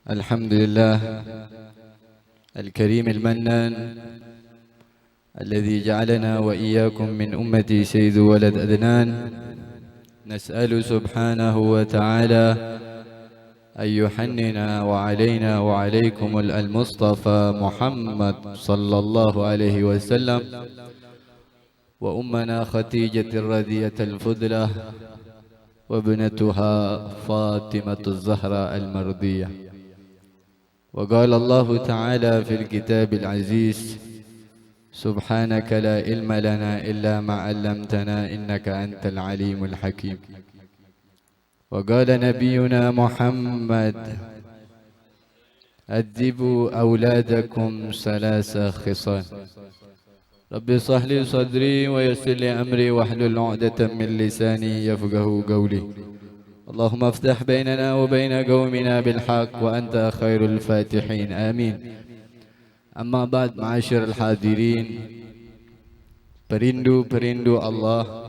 الحمد لله الكريم المنان الذي جعلنا وإياكم من أمة سيد ولد أدنان. نسأل سبحانه وتعالى أن يحننا وعلينا وعليكم المصطفى محمد صلى الله عليه وسلم وأمنا خديجة الرضية الفضلة وابنتها فاطمة الزهراء المرضية. وقال الله تعالى في الكتاب العزيز: سبحانك لا علم لنا إلا ما علمتنا إنك أنت العليم الحكيم. وقال نبينا محمد: أدبوا أولادكم ثلاث خصال. رب اشرح لي صدري ويسر لي أمري واحلل عقدة من لساني يفقهوا قولي. اللهم افتح بيننا وبين قومنا بالحق وأنت خير الفاتحين آمين. أما بعد معاشر الحاضرين, perindu-perindu Allah,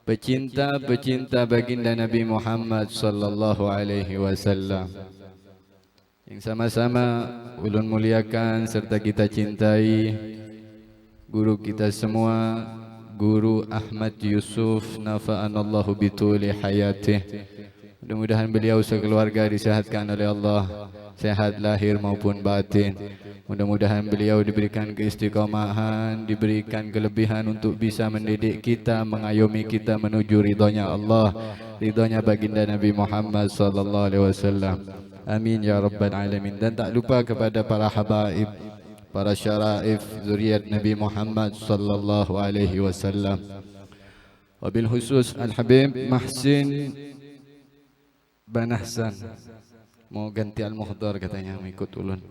pecinta-pecinta baginda Nabi Muhammad sallallahu alaihi wasallam, yang sama-sama ulun muliakan serta kita cintai guru kita semua, Guru Ahmad Yusuf nafa'anallahu bituli hayatih. Mudah-mudahan beliau sekeluarga disehatkan oleh Allah, sehat lahir maupun batin. Mudah-mudahan beliau diberikan keistiqomahan, diberikan kelebihan untuk bisa mendidik kita, mengayomi kita menuju ridhonya Allah, ridhonya baginda Nabi Muhammad sallallahu alaihi wasallam. Amin ya rabbal alamin. Dan tak lupa kepada para habaib, para syaraif zuriat Nabi Muhammad sallallahu alaihi wasallam. Wabil khusus Al-Habib Mahsin bin Ahsan. Mau ganti Al-Muhdar katanya, mengikut ulun.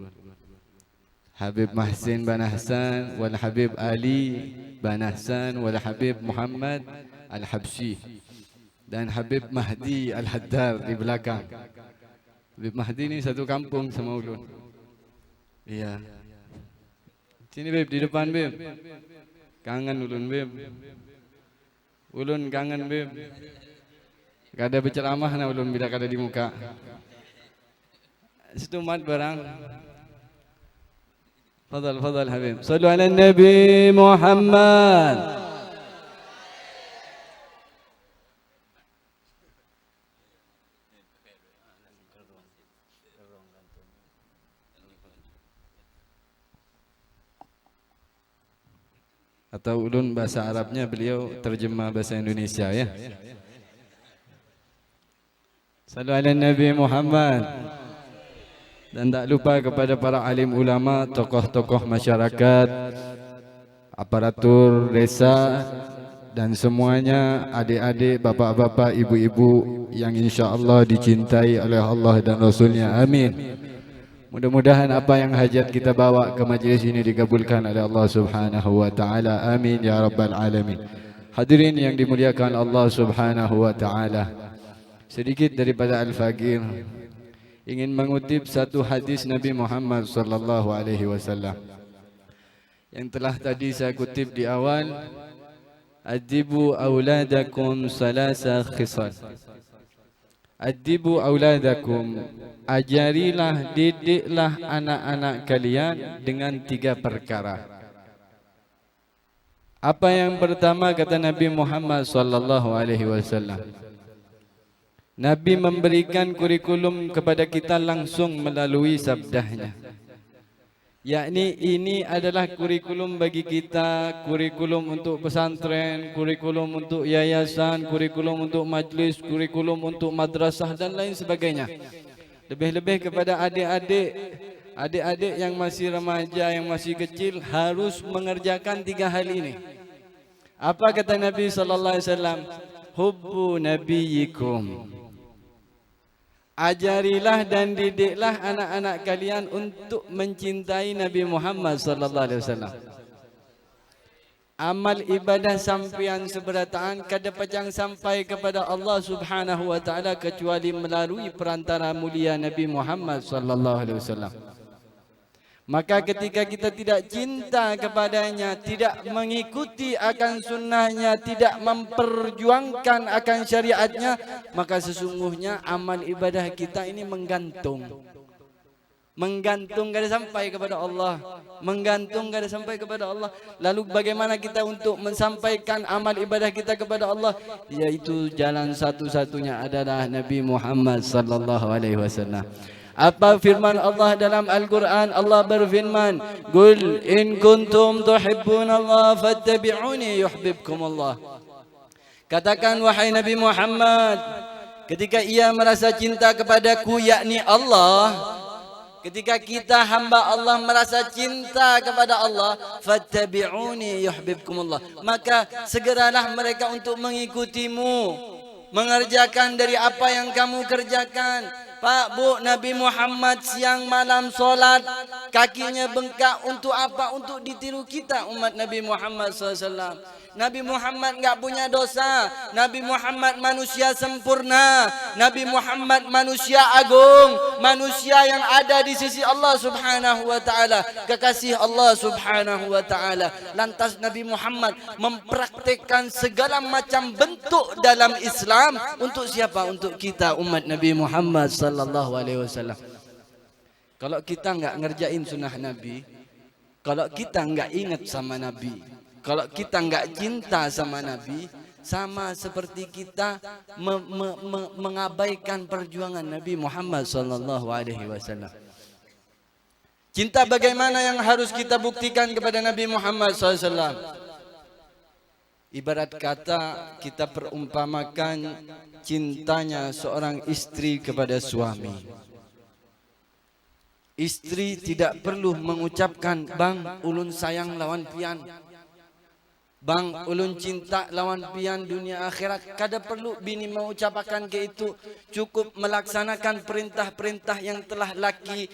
Habib Mahsin bin Ahsan wal Habib Ali bin Ahsan wal Habib Muhammad Al-Habsyi dan Habib Mahdi Al-Haddar di belakang. Habib Mahdi ni satu kampung sama ulun. Iya. Sini Beb, di depan Beb. Kangen ulun Beb. Ulun kangen Beb. Kada berceramah na ulun bila kada di muka. Situ mat barang. Fadal fadal Habib. Sallu ala Nabi Muhammad. Atau ulun bahasa Arabnya, beliau terjemah bahasa Indonesia ya. Sallu ala Nabi Muhammad. Dan tak lupa kepada para alim ulama, tokoh-tokoh masyarakat, aparatur desa, dan semuanya, adik-adik, bapak-bapak, ibu-ibu yang insya-Allah dicintai oleh Allah dan Rasulnya. Amin. Mudah-mudahan apa yang hajat kita bawa ke majlis ini dikabulkan oleh Allah Subhanahu wa taala. Amin ya rabbal alamin. Hadirin yang dimuliakan Allah Subhanahu wa taala. Sedikit daripada Al-Faqir ingin mengutip satu hadis Nabi Muhammad sallallahu alaihi wasallam yang telah tadi saya kutip di awal. Adibu auladakum salasa khisal. Adibu auladakum, ajarilah, didiklah anak-anak kalian dengan 3 perkara. Apa yang pertama kata Nabi Muhammad sallallahu alaihi wasallam? Nabi memberikan kurikulum kepada kita langsung melalui sabdahnya. Yakni ini adalah kurikulum bagi kita, kurikulum untuk pesantren, kurikulum untuk yayasan, kurikulum untuk majlis, kurikulum untuk madrasah dan lain sebagainya. Lebih-lebih kepada adik-adik yang masih remaja, yang masih kecil, harus mengerjakan 3 hal ini. Apa kata Nabi sallallahu alaihi wasallam? Hubbu nabiyikum. Ajarilah dan didiklah anak-anak kalian untuk mencintai Nabi Muhammad sallallahu alaihi wasallam. Amal ibadah sampian seberataan kada pacang sampai kepada Allah Subhanahu wa taala kecuali melalui perantara mulia Nabi Muhammad sallallahu alaihi wasallam. Maka ketika kita tidak cinta kepadanya, tidak mengikuti akan sunnahnya, tidak memperjuangkan akan syariatnya, maka sesungguhnya amal ibadah kita ini menggantung. Menggantung kada sampai kepada Allah. Menggantung kada sampai kepada Allah. Lalu bagaimana kita untuk mensampaikan amal ibadah kita kepada Allah? Yaitu jalan satu-satunya adalah Nabi Muhammad sallallahu alaihi wasallam. Apa firman Allah dalam Al-Quran? Allah berfirman, "Qul in kuntum tuhibbunallaha fattabi'uni yuhibbukumullah." Katakan wahai Nabi Muhammad, ketika ia merasa cinta kepadaku yakni Allah, ketika kita hamba Allah merasa cinta kepada Allah, fattabi'uni yuhibbukumullah, maka segeralah mereka untuk mengikutimu, mengerjakan dari apa yang kamu kerjakan. Pak, Bu, Nabi Muhammad siang malam solat, kakinya bengkak untuk apa? Untuk ditiru kita umat Nabi Muhammad SAW. Nabi Muhammad enggak punya dosa. Nabi Muhammad manusia sempurna. Nabi Muhammad manusia agung, manusia yang ada di sisi Allah Subhanahu wa taala, kekasih Allah Subhanahu wa taala. Lantas Nabi Muhammad mempraktikkan segala macam bentuk dalam Islam untuk siapa? Untuk kita umat Nabi Muhammad sallallahu alaihi wasallam. Kalau kita enggak ngerjain sunnah Nabi, kalau kita enggak ingat sama Nabi, kalau kita enggak cinta sama Nabi, sama seperti kita mengabaikan perjuangan Nabi Muhammad sallallahu alaihi wasallam. Cinta bagaimana yang harus kita buktikan kepada Nabi Muhammad SAW? Ibarat kata kita perumpamakan cintanya seorang istri kepada suami. Istri tidak perlu mengucapkan, "Bang, ulun sayang lawan pian. Bang, ulun cinta lawan pian dunia akhirat." Kada perlu bini mengucapkan ke itu. Cukup melaksanakan perintah-perintah yang telah laki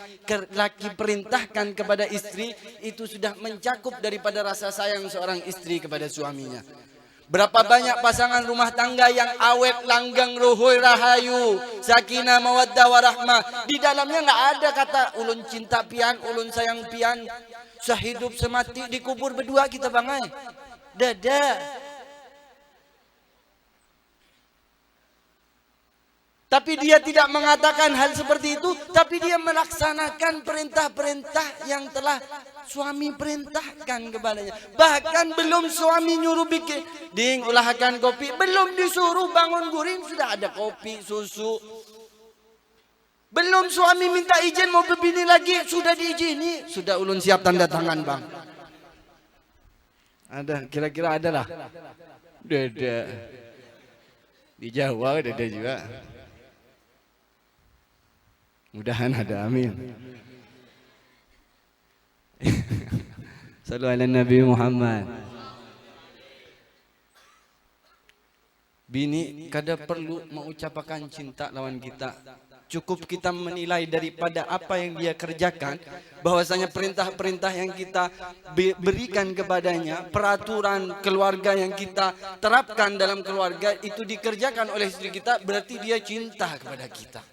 perintahkan kepada istri. Itu sudah mencakup daripada rasa sayang seorang istri kepada suaminya. Berapa banyak pasangan rumah tangga yang awet, langgang, ruhul, rahayu, sakinah, mawaddah, warahmah. Di dalamnya enggak ada kata ulun cinta pian, ulun sayang pian. Sehidup semati dikubur berdua kita bangai. Dada. Tapi dia tidak mengatakan hal seperti itu, tapi dia melaksanakan perintah-perintah yang telah suami perintahkan kepadanya. Bahkan belum suami nyuruh bikin, "Ding, ulahkan kopi." Belum disuruh bangun guring sudah ada kopi, susu. Belum suami minta izin mau berbini lagi sudah diizini, sudah ulun siap tanda tangan, Bang. Ada, kira-kira ada lah. Dada. Di Jawa dada juga. Mudahan ada, amin. Sallu ala Nabi Muhammad. Bini kada perlu mengucapkan cinta lawan kita. Cukup kita menilai daripada apa yang dia kerjakan, bahwasanya perintah-perintah yang kita berikan kepadanya, peraturan keluarga yang kita terapkan dalam keluarga itu dikerjakan oleh istri kita, berarti dia cinta kepada kita.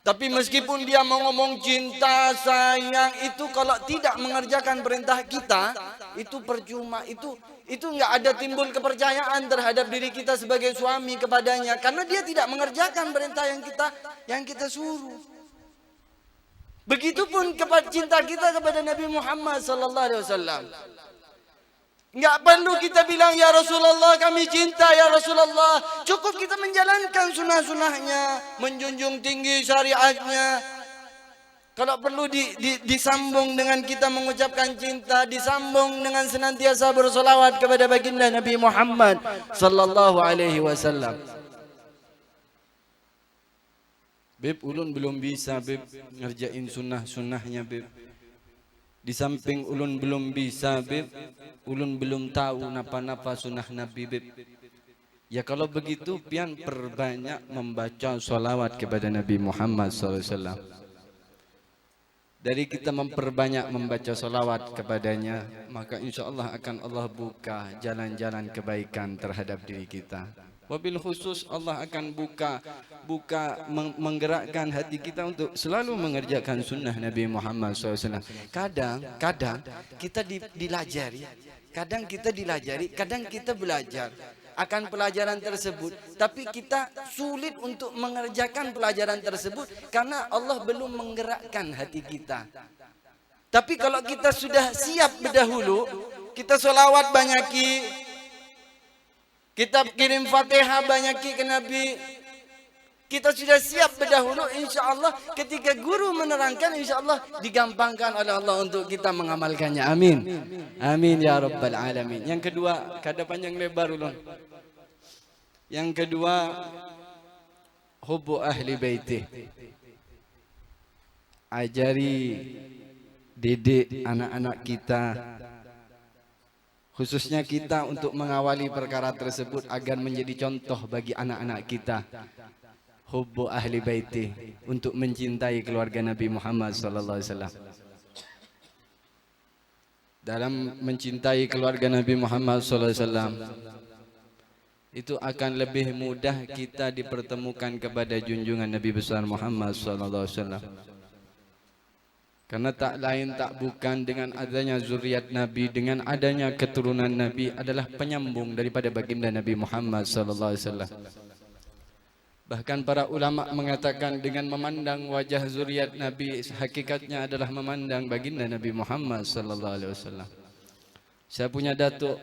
Tapi meskipun dia mau ngomong cinta, sayang, itu kalau tidak mengerjakan perintah kita, itu percuma, itu enggak ada timbul kepercayaan terhadap diri kita sebagai suami kepadanya, karena dia tidak mengerjakan perintah yang kita suruh. Begitupun cinta kita kepada Nabi Muhammad sallallahu alaihi wasallam. Enggak perlu kita bilang, "Ya Rasulullah, kami cinta ya Rasulullah." Cukup kita menjalankan sunnah-sunnahnya, menjunjung tinggi syariatnya. Kalau perlu disambung dengan kita mengucapkan cinta, disambung dengan senantiasa bersolawat kepada baginda Nabi Muhammad sallallahu alaihi wasallam. Beb, ulun belum bisa, Beb, ngerjain sunnah-sunnahnya, Beb. Di samping ulun belum bisa, Beb, ulun belum tahu napa-napa sunnah Nabi, Beb. Ya kalau begitu pian perbanyak membaca salawat kepada Nabi Muhammad SAW. Dari kita memperbanyak membaca salawat kepadanya, maka insya Allah akan Allah buka jalan-jalan kebaikan terhadap diri kita. Wabil khusus Allah akan menggerakkan hati kita untuk selalu mengerjakan sunnah Nabi Muhammad SAW. Kadang kita dilajari, kadang kita belajar. akan pelajaran tersebut, tapi kita sulit untuk mengerjakan pelajaran tersebut karena Allah belum menggerakkan hati kita. Tapi kalau kita sudah siap berdahulu, kita sholawat banyaki, kita kirim Fatihah banyaki ke Nabi, kita sudah siap berdahulu, insya Allah ketika guru menerangkan, insya Allah digampangkan oleh Allah untuk kita mengamalkannya. Amin. Amin ya Rabbal Alamin. Yang kedua, kada panjang lebar ulun. Yang kedua, hubbu ahli baitih. Ajari, didik anak-anak kita, khususnya kita untuk mengawali perkara tersebut agar menjadi contoh bagi anak-anak kita. Hubbu ahli baiti, untuk mencintai keluarga Nabi Muhammad sallallahu alaihi wasallam. Dalam mencintai keluarga Nabi Muhammad sallallahu alaihi wasallam, itu akan lebih mudah kita dipertemukan kepada junjungan Nabi besar Muhammad sallallahu alaihi wasallam. Karena tak lain tak bukan dengan adanya zuriat Nabi, dengan adanya keturunan Nabi adalah penyambung daripada baginda Nabi Muhammad sallallahu alaihi wasallam. Bahkan para ulama mengatakan dengan memandang wajah zuriat Nabi, hakikatnya adalah memandang baginda Nabi Muhammad sallallahu alaihi wasallam. Saya punya datuk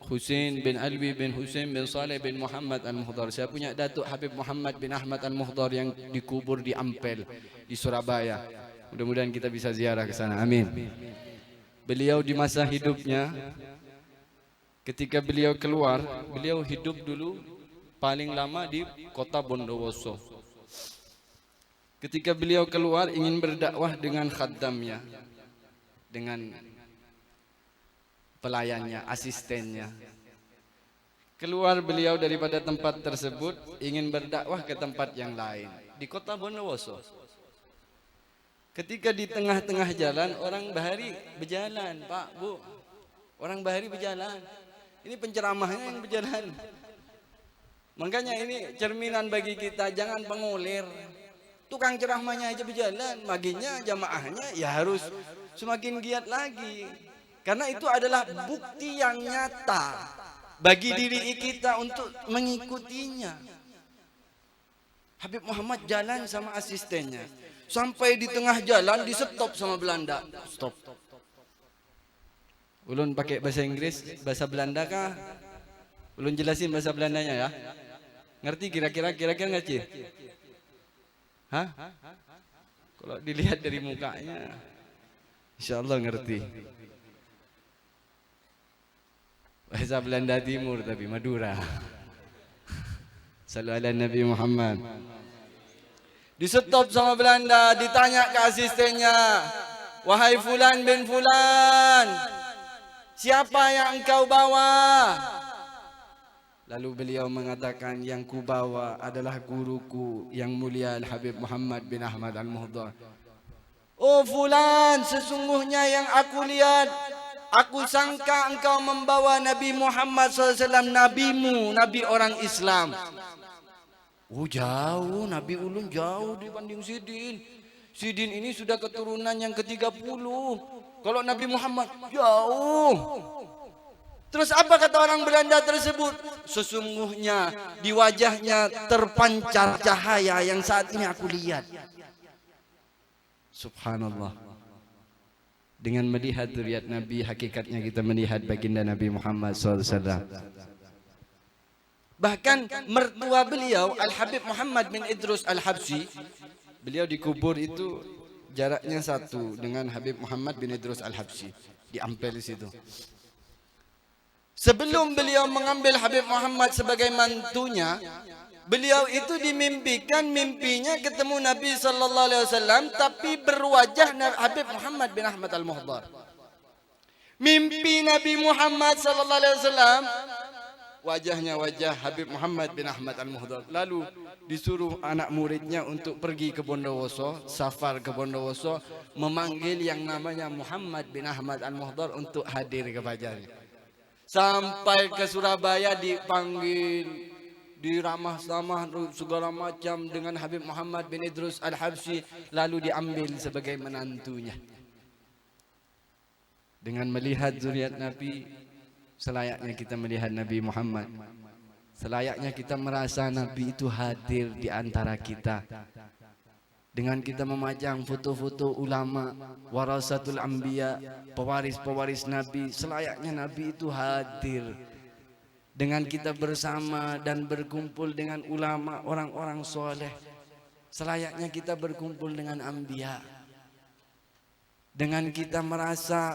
Husain bin Alwi bin Husain bin Saleh bin Muhammad Al-Muhdar. Saya punya datuk Habib Muhammad bin Ahmad Al-Muhdar yang dikubur di Ampel di Surabaya. Mudah-mudahan kita bisa ziarah ke sana. Amin. Beliau di masa hidupnya, ketika beliau keluar, beliau hidup dulu paling lama di kota Bondowoso. Ketika beliau keluar ingin berdakwah dengan khaddamnya, dengan pelayannya, asistennya. Keluar beliau daripada tempat tersebut ingin berdakwah ke tempat yang lain di kota Bondowoso. Ketika di tengah-tengah jalan, orang bahari berjalan, Pak, Bu. Orang bahari berjalan. Ini penceramahnya yang berjalan. Makanya ini cerminan bagi kita, jangan pengulir. Tukang ceramahnya aja berjalan, maginya jamaahnya ya harus semakin giat lagi. Karena itu adalah bukti yang nyata bagi diri kita untuk mengikutinya. Habib Muhammad jalan sama asistennya. Sampai di tengah jalan di stop sama Belanda. Stop. Ulun pakai bahasa Inggris, bahasa Belanda kah? Ulun jelasin bahasa Belandanya ya. Ngerti kira-kira nggak Ci? Hah? Kalau dilihat dari mukanya, insya Allah ngerti. Bahasa Belanda Timur tapi Madura. Sallu ala Nabi Muhammad. Di stop sama Belanda, ditanya ke asistennya, wahai Fulan bin Fulan, siapa yang engkau bawa? Lalu beliau mengatakan, yang kubawa adalah guruku yang mulia Al-Habib Muhammad bin Ahmad Al-Muhdar. Oh Fulan, sesungguhnya yang aku lihat, aku sangka engkau membawa Nabi Muhammad SAW, nabimu, nabi orang Islam. Oh jauh, Nabi ulun jauh dibanding Sidin. Sidin ini sudah keturunan yang ke-30. Kalau Nabi Muhammad jauh. Terus apa kata orang Belanda tersebut? Sesungguhnya di wajahnya terpancar cahaya yang saat ini aku lihat. Subhanallah. Dengan melihat zuriat Nabi, hakikatnya kita melihat baginda Nabi Muhammad SAW. Bahkan mertua beliau Al-Habib Muhammad bin Idrus Al-Habsyi, beliau dikubur itu jaraknya satu dengan Habib Muhammad bin Idrus Al-Habsyi di Ampel situ. Sebelum beliau mengambil Habib Muhammad sebagai mantunya, beliau itu dimimpikan mimpinya ketemu Nabi sallallahu alaihi wasallam tapi berwajah Habib Muhammad bin Ahmad Al-Muhdar. Mimpi Nabi Muhammad sallallahu alaihi wasallam, wajahnya wajah Habib Muhammad bin Ahmad Al-Muhdar. Lalu disuruh anak muridnya untuk pergi ke Bondowoso, safar ke Bondowoso, memanggil yang namanya Muhammad bin Ahmad Al-Muhdar untuk hadir kepadanya. Sampai ke Surabaya dipanggil, diramah-ramah segala macam dengan Habib Muhammad bin Idrus Al-Habsyi, lalu diambil sebagai menantunya. Dengan melihat zuriat Nabi, selayaknya kita melihat Nabi Muhammad. Selayaknya kita merasa Nabi itu hadir di antara kita. Dengan kita memajang foto-foto ulama, warasatul anbiya, pewaris-pewaris Nabi, selayaknya Nabi itu hadir. Dengan kita bersama dan berkumpul dengan ulama, orang-orang soleh, selayaknya kita berkumpul dengan anbiya. Dengan kita merasa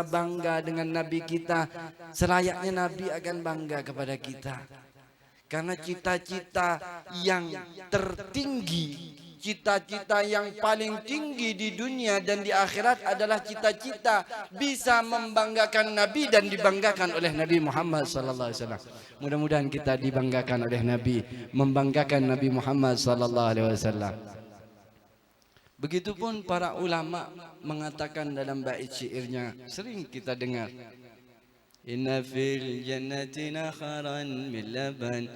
bangga dengan Nabi kita, selayaknya Nabi akan bangga kepada kita. Karena cita-cita yang tertinggi, cita-cita yang paling tinggi di dunia dan di akhirat adalah cita-cita bisa membanggakan Nabi dan dibanggakan oleh Nabi Muhammad sallallahu alaihi wasallam. Mudah-mudahan kita dibanggakan oleh Nabi, membanggakan Nabi Muhammad sallallahu alaihi wasallam. Begitupun para ulama mengatakan dalam bait syairnya, sering kita dengar, inna fil jannati nakharan min laban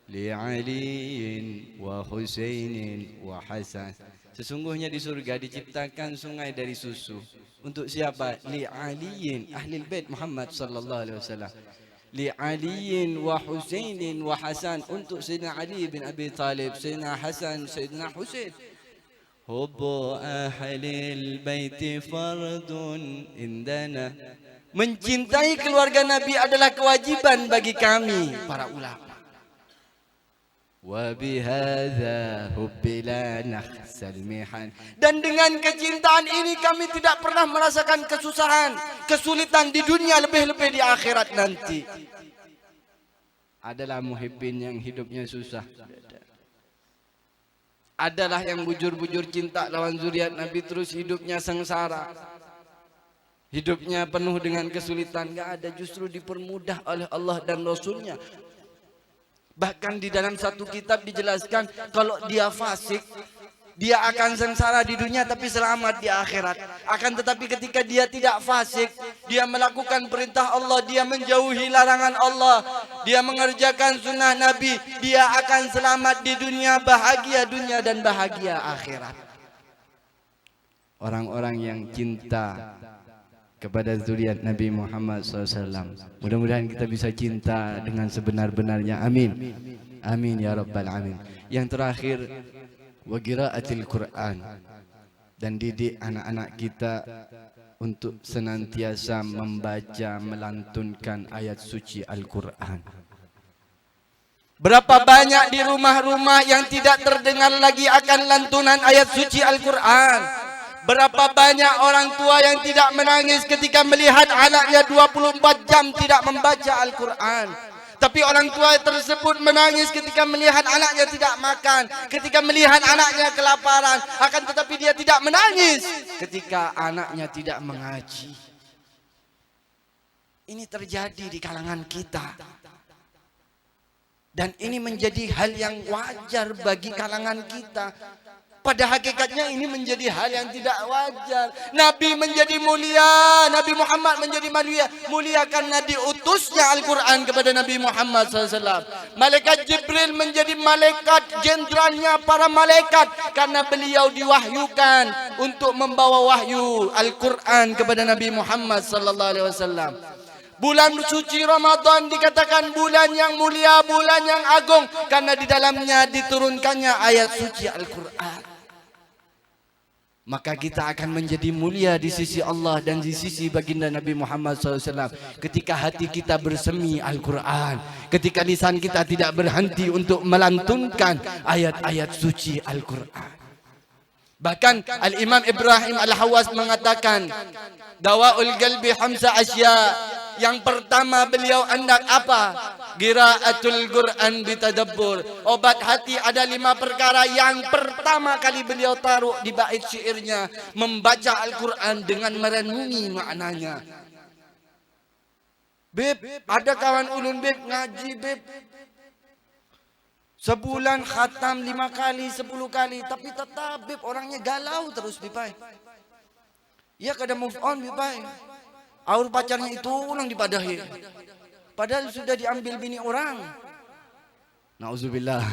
li aliin wa husainin wa hasan. Sesungguhnya di surga diciptakan sungai dari susu. Untuk siapa? Li aliin, ahli bait Muhammad sallallahu alaihi wasallam. Li aliin wa husainin wa hasan, untuk Sayyidina Ali bin Abi Talib, Sayyidina Hasan, Sayyidina Husain. Hubbu ahlil baiti fardun indana. Mencintai keluarga Nabi adalah kewajiban bagi kami para ulama. Wa bihadza hubbila nakhsal mihan. Dan dengan kecintaan ini kami tidak pernah merasakan kesusahan, kesulitan di dunia, lebih-lebih di akhirat nanti. Adalah muhibbin yang hidupnya susah. Adalah yang bujur-bujur cinta lawan zuriat Nabi terus hidupnya sengsara. Hidupnya penuh dengan kesulitan. Enggak ada, justru dipermudah oleh Allah dan Rasulnya. Bahkan di dalam satu kitab dijelaskan kalau dia fasik, dia akan sengsara di dunia tapi selamat di akhirat. Akan tetapi ketika dia tidak fasik, dia melakukan perintah Allah, dia menjauhi larangan Allah, dia mengerjakan sunnah Nabi, dia akan selamat di dunia, bahagia dunia dan bahagia akhirat. Orang-orang yang cinta kepada zuriat Nabi Muhammad SAW, mudah-mudahan kita bisa cinta dengan sebenar-benarnya. Amin. Amin ya rabbal alamin. Yang terakhir, wa qiraatil Quran, dan didik anak-anak kita untuk senantiasa membaca, melantunkan ayat suci Al-Quran. Berapa banyak di rumah-rumah yang tidak terdengar lagi akan lantunan ayat suci Al-Quran. Berapa banyak orang tua yang tidak menangis ketika melihat anaknya 24 jam tidak membaca Al-Quran. Tapi orang tua tersebut menangis ketika melihat anaknya tidak makan, ketika melihat anaknya kelaparan. Akan tetapi dia tidak menangis ketika anaknya tidak mengaji. Ini terjadi di kalangan kita. Dan ini menjadi hal yang wajar bagi kalangan kita. Pada hakikatnya ini menjadi hal yang tidak wajar. Nabi menjadi mulia, Nabi Muhammad menjadi mulia karena diutusnya Al-Quran kepada Nabi Muhammad SAW. Malaikat Jibril menjadi malaikat jenderalnya para malaikat karena beliau diwahyukan untuk membawa wahyu Al-Quran kepada Nabi Muhammad SAW. Bulan suci Ramadan dikatakan bulan yang mulia, bulan yang agung karena di dalamnya diturunkannya ayat suci Al-Quran. Maka kita akan menjadi mulia di sisi Allah dan di sisi baginda Nabi Muhammad SAW ketika hati kita bersemi Al-Quran, ketika lisan kita tidak berhenti untuk melantunkan ayat-ayat suci Al-Quran. Bahkan Al-Imam Ibrahim Al-Hawas mengatakan, Dawaul Qalbi Hamsa Asya. Yang pertama beliau hendak apa? Qiraatul Quran bitadabbur. Obat hati ada 5 perkara. Yang pertama kali beliau taruh di bait syairnya, membaca Al-Quran dengan merenungi maknanya. Beb, ada kawan ulun beb ngaji beb, sebulan khatam 5 kali, 10 kali, tapi tetap beb orangnya galau terus bipai. Ya kada move on bipai. Aur pacarnya itu ulang dipadahi. Padahal sudah diambil bini orang. Nauzubillah.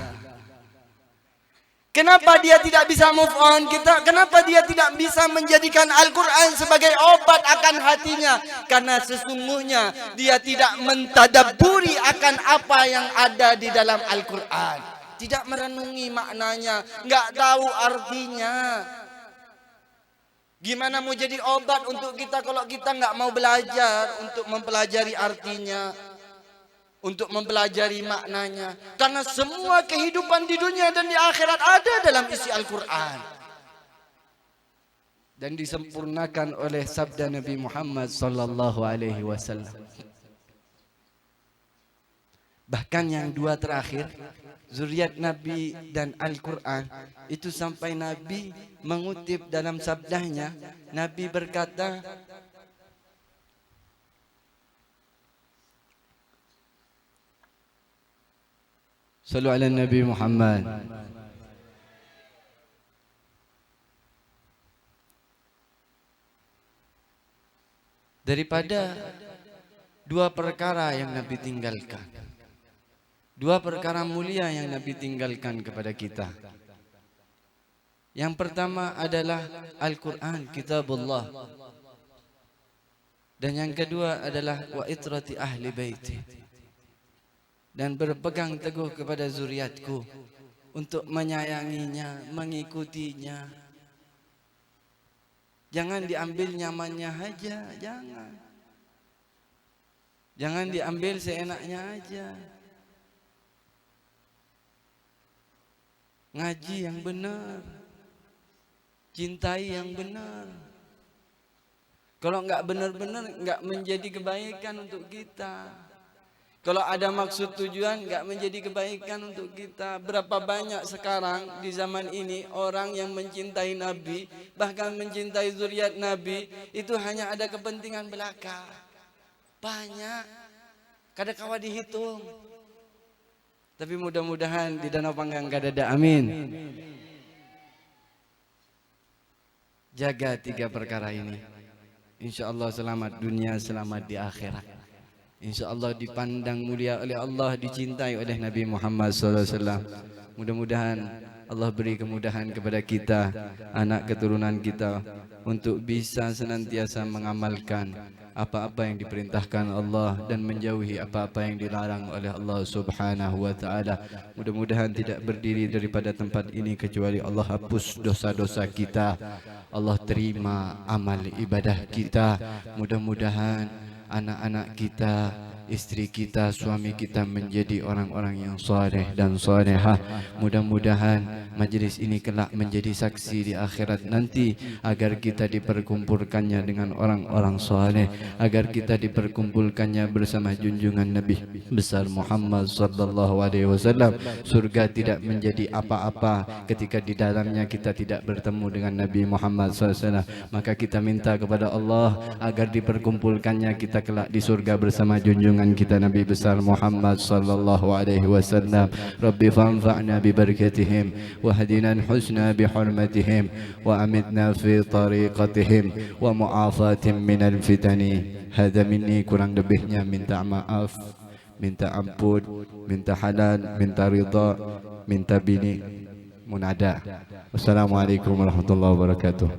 Kenapa dia tidak bisa move on? Kenapa dia tidak bisa menjadikan Al-Quran sebagai obat akan hatinya? Karena sesungguhnya dia tidak mentadabburi akan apa yang ada di dalam Al-Quran. Tidak merenungi maknanya, nggak tahu artinya. Gimana mau jadi obat untuk kita kalau kita nggak mau belajar untuk mempelajari artinya? Untuk mempelajari maknanya. Karena semua kehidupan di dunia dan di akhirat ada dalam isi Al-Quran. Dan disempurnakan oleh sabda Nabi Muhammad sallallahu alaihi wasallam. Bahkan yang dua terakhir, zuriat Nabi dan Al-Quran, itu sampai Nabi mengutip dalam sabdanya, Nabi berkata, Sallu ala Nabi Muhammad. Daripada dua perkara yang Nabi tinggalkan, dua perkara mulia yang Nabi tinggalkan kepada kita. Yang pertama adalah Al-Quran, kitabullah. Dan yang kedua adalah wa itrati ahli baiti. Dan berpegang teguh kepada zuriatku untuk menyayanginya, mengikutinya. Jangan diambil nyamannya aja, jangan. Jangan diambil seenaknya aja. Ngaji yang benar, cintai yang benar. Kalau enggak benar-benar, enggak menjadi kebaikan untuk kita. Kalau ada maksud tujuan enggak menjadi kebaikan untuk kita. Berapa banyak sekarang di zaman ini orang yang mencintai Nabi, bahkan mencintai zuriat Nabi, itu hanya ada kepentingan belaka. Banyak. Kadang-kadang dihitung. Tapi mudah-mudahan di Danau Panggang Gadada, amin. Jaga tiga perkara ini. Insya Allah selamat dunia, selamat di akhirat. Insya Allah dipandang mulia oleh Allah, dicintai oleh Nabi Muhammad SAW. Mudah-mudahan Allah beri kemudahan kepada kita, anak keturunan kita, untuk bisa senantiasa mengamalkan apa-apa yang diperintahkan Allah dan menjauhi apa-apa yang dilarang oleh Allah Subhanahu wa taala. Mudah-mudahan tidak berdiri daripada tempat ini kecuali Allah hapus dosa-dosa kita. Allah terima amal ibadah kita. Mudah-mudahan anak-anak kita, istri kita, suami kita menjadi orang-orang yang saleh dan salehah. Mudah-mudahan majlis ini kelak menjadi saksi di akhirat nanti, agar kita diperkumpulkannya dengan orang-orang saleh, agar kita diperkumpulkannya bersama junjungan Nabi besar Muhammad sallallahu alaihi wasallam. Surga tidak menjadi apa-apa ketika di dalamnya kita tidak bertemu dengan Nabi Muhammad SAW. Maka kita minta kepada Allah agar diperkumpulkannya kita kelak di surga bersama junjungan kita Nabi besar Muhammad sallallahu alaihi wasallam. Rabbi fanfa'na bi barakatihim wa hadina husna bi hurmatihim wa amitna fi tariqatihim wa mu'afatin minal fitani. Hadza minni, kurang lebihnya minta maaf, minta ampun, minta halal, minta ridha, minta bini munada. Wassalamualaikum warahmatullahi wabarakatuh.